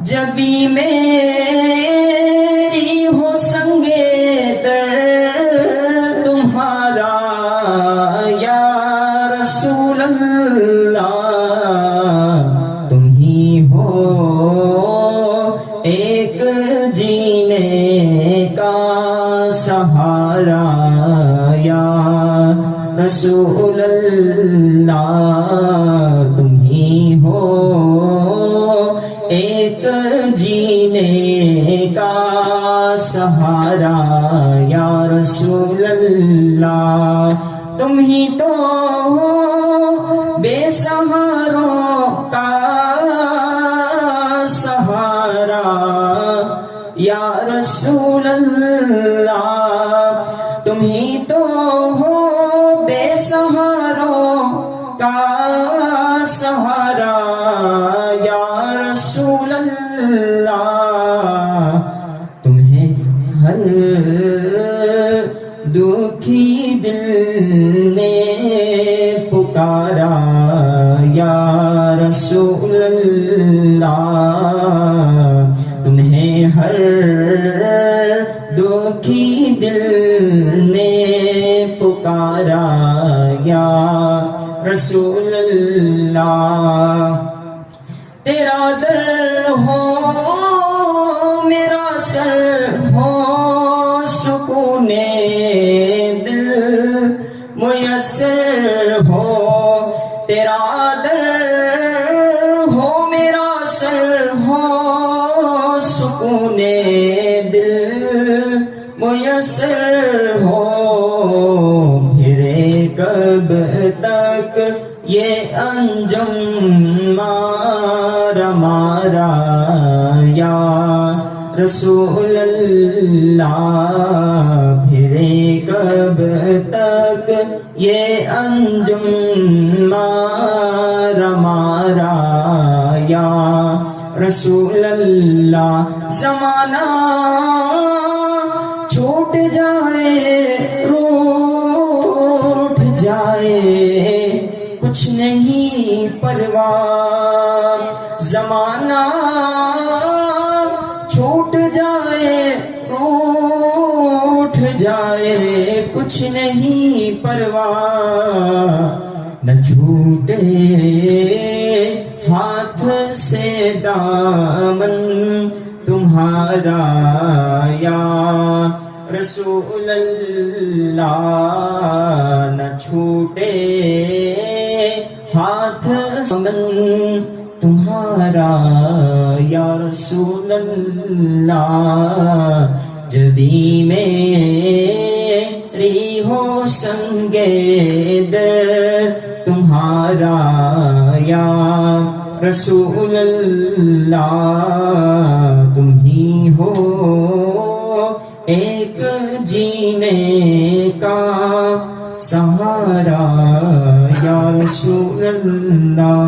جب بھی میری ہو سنگے در تمہارا یا رسول اللہ، تم ہی ہو ایک جینے کا سہارا یا رسول اللہ، تم ہی ہو ایک جینے کا سہارا یا رسول اللہ، تم ہی تو ہو بے سہاروں کا سہارا یا رسول اللہ، تم ہی تو ہو بے سہاروں کا سہارا یا رسول اللہ، تمہیں ہر دکھی دل نے پکارا یا رسول اللہ، تمہیں ہر دکھی دل نے پکارا یا رسول اللہ، تیرا در ہو میرا سر ہو سکون دل میسر ہو، تیرا در ہو میرا سر ہو سکون دل میسر ہو، پھرے کب تک یہ انجم مارا یا رسول اللہ، پھرے کب تک یہ انجم مارا یا رسول اللہ، زمانہ چھوٹ جائے روٹھ جائے کچھ نہیں پرواہ، زمانہ چھوٹ جائے روٹھ جائے کچھ نہیں پرواہ، نہ چھوٹے ہاتھ سے دامن تمہارا یا رسول اللہ، نہ چھوٹے ہاتھ دامن تمہارا یا رسول اللہ، جبھی میری ہو سنگے در تمہارا یا رسول اللہ، تم ہی ہو ایک جینے کا سہارا یا رسول اللہ۔